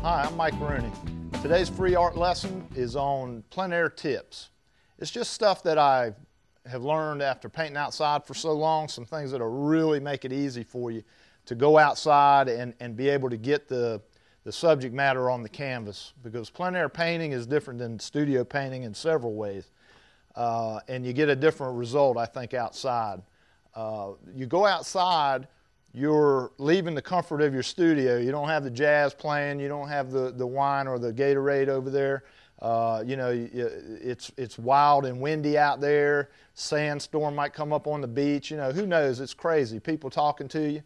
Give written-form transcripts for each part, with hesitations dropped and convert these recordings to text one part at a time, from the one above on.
Hi, I'm Mike Rooney. Today's free art lesson is on plein air tips. It's just stuff that I have learned after painting outside for so long, some things that'll really make it easy for you to go outside and be able to get the subject matter on the canvas, because plein air painting is different than studio painting in several ways, and you get a different result, I think, outside. You go outside, you're leaving the comfort of your studio. You don't have the jazz playing. You don't have the wine or the Gatorade over there. It's wild and windy out there. Sandstorm might come up on the beach. Who knows? It's crazy. People talking to you.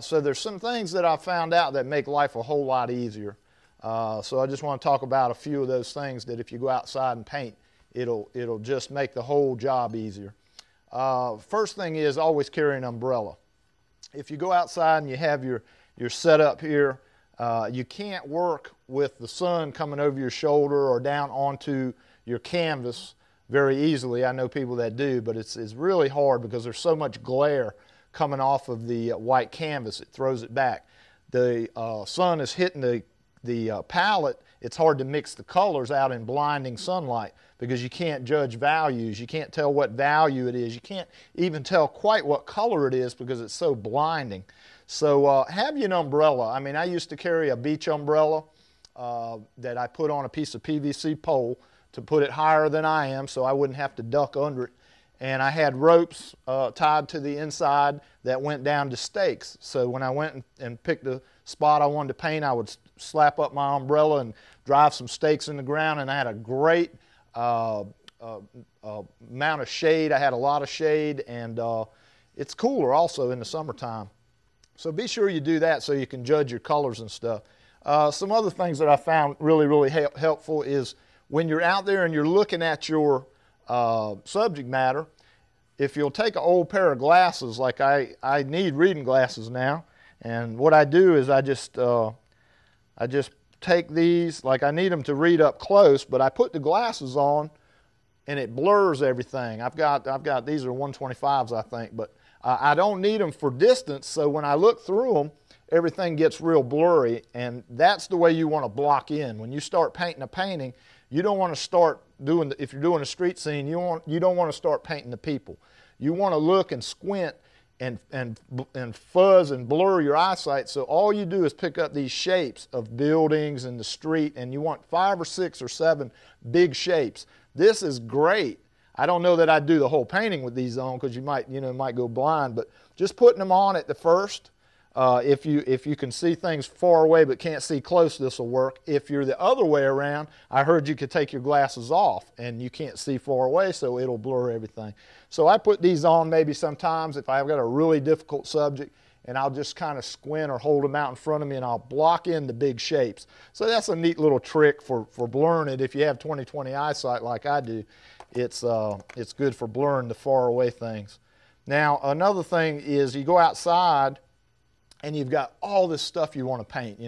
So there's some things that I've found out that make life a whole lot easier. So I just want to talk about a few of those things that if you go outside and paint, it'll just make the whole job easier. First thing is always carry an umbrella. If you go outside and you have your setup here, you can't work with the sun coming over your shoulder or down onto your canvas very easily. I know people that do, but it's really hard because there's so much glare coming off of the white canvas. It throws it back. The sun is hitting the palette. It's hard to mix the colors out in blinding sunlight because you can't judge values. You can't tell what value it is. You can't even tell quite what color it is because it's so blinding. So have you an umbrella. I mean, I used to carry a beach umbrella that I put on a piece of PVC pole to put it higher than I am so I wouldn't have to duck under it. And I had ropes tied to the inside that went down to stakes. So when I went and picked a spot I wanted to paint, I would slap up my umbrella and drive some stakes in the ground, and I had a great amount of shade. I had a lot of shade, and it's cooler also in the summertime. So be sure you do that so you can judge your colors and stuff. Some other things that I found really helpful is when you're out there and you're looking at your subject matter, if you'll take an old pair of glasses, like I need reading glasses now, and what I do is I just take these, like I need them to read up close, but I put the glasses on and it blurs everything. I've got these are 125s, I think, but I don't need them for distance, so when I look through them, everything gets real blurry, and that's the way you want to block in. When you start painting a painting, you don't want to start doing, if you're doing a street scene, you don't want to start painting the people. You want to look and squint and fuzz and blur your eyesight, so all you do is pick up these shapes of buildings and the street, and you want 5 or 6 or 7 big shapes. This is great. I don't know that I'd do the whole painting with these on because you might go blind, but just putting them on at the first, if you can see things far away but can't see close, this will work. If you're the other way around, I heard you could take your glasses off and you can't see far away, so it'll blur everything. So I put these on maybe sometimes if I've got a really difficult subject, and I'll just kind of squint or hold them out in front of me and I'll block in the big shapes. So that's a neat little trick for blurring it. If you have 20/20 eyesight like I do, it's good for blurring the far away things. Now another thing is you go outside and you've got all this stuff you want to paint.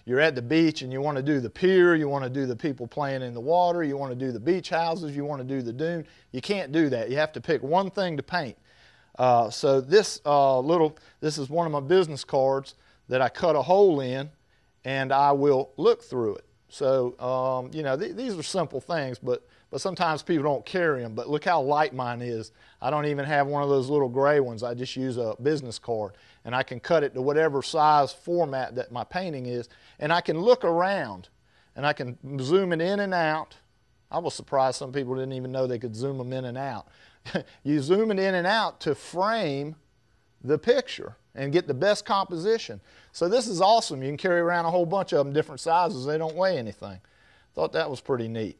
You're at the beach and you want to do the pier, you want to do the people playing in the water, you want to do the beach houses, you want to do the dune. You can't do that. You have to pick one thing to paint. So this is one of my business cards that I cut a hole in, and I will look through it. So these are simple things, but sometimes people don't carry them. But look how light mine is. I don't even have one of those little gray ones. I just use a business card, and I can cut it to whatever size format that my painting is, and I can look around, and I can zoom it in and out. I was surprised some people didn't even know they could zoom them in and out. You zoom it in and out to frame the picture and get the best composition. So this is awesome. You can carry around a whole bunch of them, different sizes. They don't weigh anything. Thought that was pretty neat.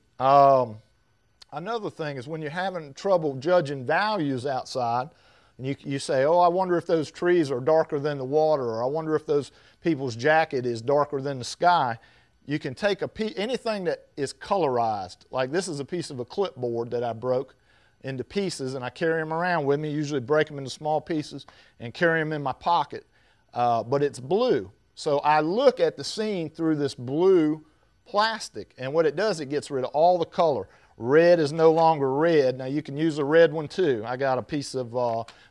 Another thing is when you're having trouble judging values outside, and you say, oh, I wonder if those trees are darker than the water, or I wonder if those people's jacket is darker than the sky. You can take anything that is colorized. Like this is a piece of a clipboard that I broke into pieces, and I carry them around with me, usually break them into small pieces and carry them in my pocket, but it's blue. So I look at the scene through this blue plastic, and what it does, it gets rid of all the color. Red is no longer red. Now you can use a red one too. I got a piece of,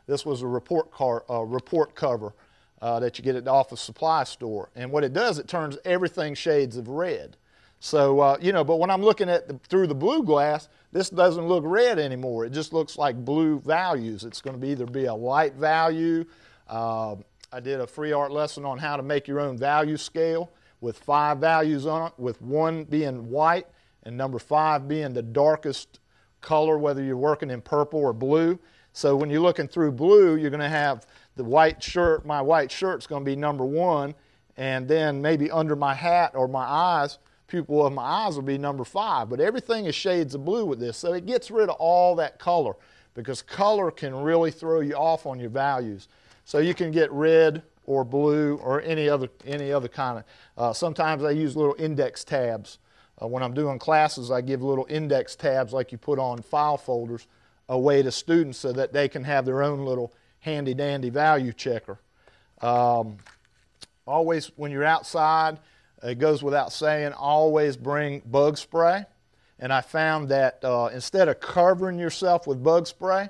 this was a report cover that you get at the office supply store. And what it does, it turns everything shades of red. So, but when I'm looking at through the blue glass, this doesn't look red anymore. It just looks like blue values. It's going to either be a light value. I did a free art lesson on how to make your own value scale with 5 values on it, with 1 being white and number 5 being the darkest color, whether you're working in purple or blue. So when you're looking through blue, you're going to have the white shirt. My white shirt's going to be number 1, and then maybe under my hat or my eyes, pupil of my eyes will be number 5. But everything is shades of blue with this, so it gets rid of all that color, because color can really throw you off on your values. So you can get red or blue or any other kind of. Sometimes I use little index tabs. When I'm doing classes, I give little index tabs like you put on file folders away to students so that they can have their own little handy-dandy value checker. Always, when you're outside, it goes without saying, always bring bug spray. And I found that instead of covering yourself with bug spray,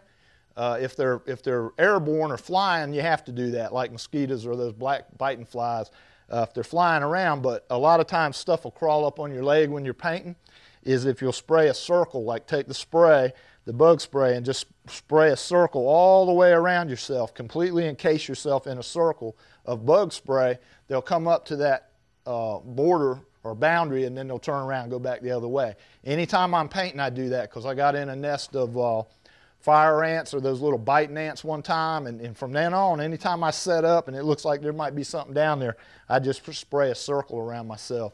if they're airborne or flying, you have to do that, like mosquitoes or those black biting flies. If they're flying around, but a lot of times stuff will crawl up on your leg when you're painting, is if you'll spray a circle, like take the spray, the bug spray, and just spray a circle all the way around yourself, completely encase yourself in a circle of bug spray. They'll come up to that border or boundary, and then they'll turn around and go back the other way. Anytime I'm painting, I do that, because I got in a nest of fire ants or those little biting ants one time, and from then on, anytime I set up and it looks like there might be something down there, I just spray a circle around myself.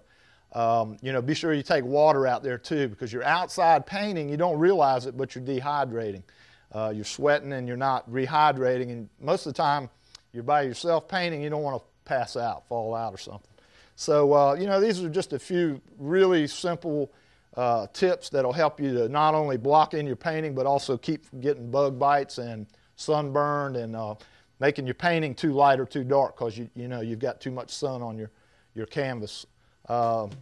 Be sure you take water out there too, because you're outside painting, you don't realize it, but you're dehydrating. You're sweating and you're not rehydrating, and most of the time you're by yourself painting, you don't want to pass out, fall out or something. So, these are just a few really simple tips that'll help you to not only block in your painting, but also keep from getting bug bites and sunburned and making your painting too light or too dark, because you've got too much sun on your canvas. Hope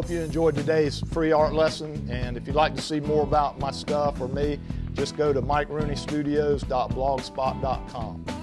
you enjoyed today's free art lesson, and if you'd like to see more about my stuff or me, just go to MikeRooneyStudios.blogspot.com.